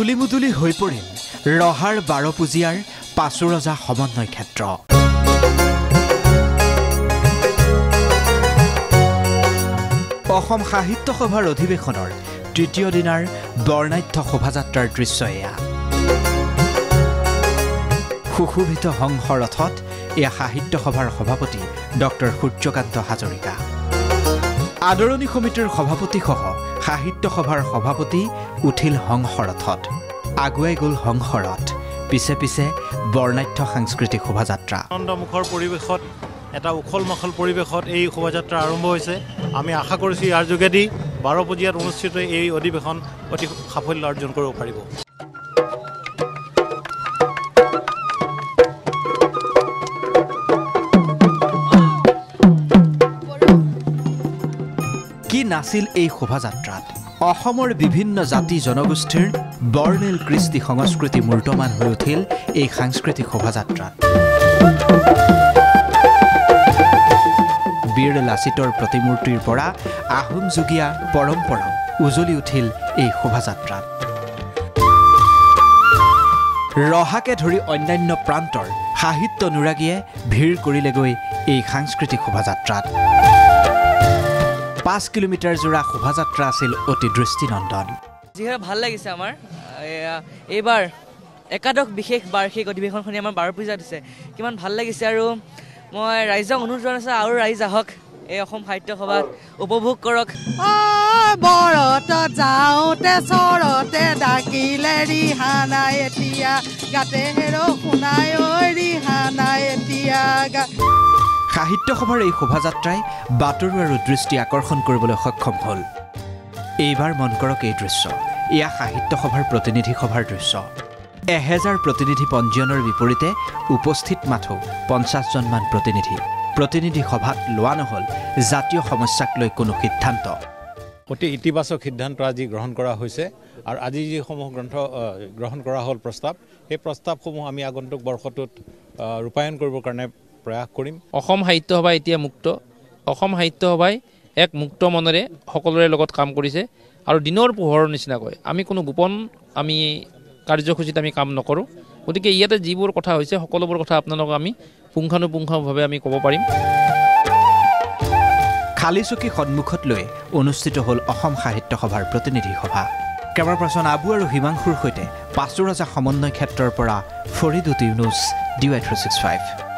তুলিমুতুলি হৈ পৰিল ৰহাৰ 12 পুজিয়াৰ পাচুৰজা সমন্বয় ক্ষেত্ৰ। অসম সাহিত্য সভাৰ অধিৱেশনৰ তৃতীয় দিনাৰ বৰ্ণাঢ্য শোভাযাত্ৰাৰ দৃশ্য এয়া। সুশোভিত হংসৰথত এয়া সাহিত্য সভাৰ সভাপতি ডক্টৰ সূৰ্যকান্ত হাজৰিকা। আদৰণি সমিতিৰ সভাপতিসহ সাহিত্য সভাৰ সভাপতি উঠিল হংসৰথত। আগুৱাই গ'ল হংসৰথ, পিছে পিছে বৰ্ণাঢ্য সাংস্কৃতিক শোভাযাত্ৰা। আনন্দমুখৰ পৰিৱেশত এটা উখল মাখল পৰিৱেশত এই শোভাযাত্ৰা আৰম্ভ হৈছে। আমি আশা কৰিছোঁ ইয়াৰ যোগেদি 12 পুজিয়াত অনুষ্ঠিত এই অধিৱেশন অতি সাফল্য অৰ্জন কৰিব পাৰিব। কি নাছিল এই শোভাযাত্ৰাত? অসমৰ বিভিন্ন জাতি জনগোষ্ঠীৰ বৰ্ণিল কৃষ্টি সংস্কৃতি মূৰ্তমান হৈ উঠিল এই সাংস্কৃতিক শোভাযাত্ৰাত। বীৰ লাচিতৰ প্ৰতিমূৰ্তিৰ পৰা আহোমযুগীয়া পৰম্পৰাও উজলি উঠিল এই শোভাযাত্ৰাত। ৰহাকে ধৰি অন্যান্য প্ৰান্তৰ সাহিত্য অনুৰাগীয়ে ভিৰ কৰিলেগৈ এই সাংস্কৃতিক শোভাযাত্ৰাত। 5 কিলোমিটাৰ জোৰা শোভাযাত্ৰা আছিল অতি দৃষ্টিনন্দন। যিহে ভাল লাগিছে আমাৰ এইবাৰ একাদশ বিশেষ বাৰ্ষিক অধিৱেশনখনি আমাৰ 12 পুজিয়াত দিছে। কিমান ভাল লাগিছে আৰু মই ৰাইজক অনুৰোধ জনাইছোঁ আৰু ৰাইজ আহক এই অসম সাহিত্য সভাত উপভোগ কৰক। বৰত যাওঁতে চৰতে ডাকিলে ৰিহানা এতিয়া গাতে হেৰো শুনাই ৰিহানা এতিয়া। সাহিত্য সভাৰ এই শোভাযাত্ৰাই বাতৰুৱাৰো দৃষ্টি আকৰ্ষণ কৰিবলৈ সক্ষম হ'ল। এইবাৰ মন কৰক এই দৃশ্য, এয়া সাহিত্য সভাৰ প্ৰতিনিধি সভাৰ দৃশ্য। 1000 প্ৰতিনিধি পঞ্জীয়নৰ বিপৰীতে উপস্থিত মাথো 50জনমান প্ৰতিনিধি সভাত লোৱা নহ'ল জাতীয় সমস্যাক লৈ কোনো সিদ্ধান্ত। অতি ইতিবাচক সিদ্ধান্ত আজি গ্ৰহণ কৰা হৈছে আৰু আজি যিসমূহ গ্ৰন্থ গ্ৰহণ কৰা হ'ল প্ৰস্তাৱ, সেই প্ৰস্তাৱসমূহ আমি আগন্তুক বৰ্ষটোত ৰূপায়ণ কৰিবৰ কাৰণে প্ৰয়াস কৰিম। অসম সাহিত্য সভা এতিয়া মুক্ত। অসম সাহিত্য সভাই এক মুক্ত মনেৰে সকলোৰে লগত কাম কৰিছে আৰু দিনৰ পোহৰৰ নিচিনাকৈ আমি কোনো গোপন কাৰ্যসূচীত আমি কাম নকৰোঁ। গতিকে ইয়াতে যিবোৰ কথা হৈছে সকলোবোৰ কথা আপোনালোকক আমি পুংখানুপুংখভাৱে আমি ক'ব পাৰিম। খালী চকী সন্মুখত লৈ অনুষ্ঠিত হ'ল অসম সাহিত্য সভাৰ প্ৰতিনিধি সভা। কেমেৰা পাৰ্চন আবু আৰু হিমাংশুৰ সৈতে পাচুৰজা সমন্বয় ক্ষেত্ৰৰ পৰা ফৰিদুত ইউনুছ, DY365।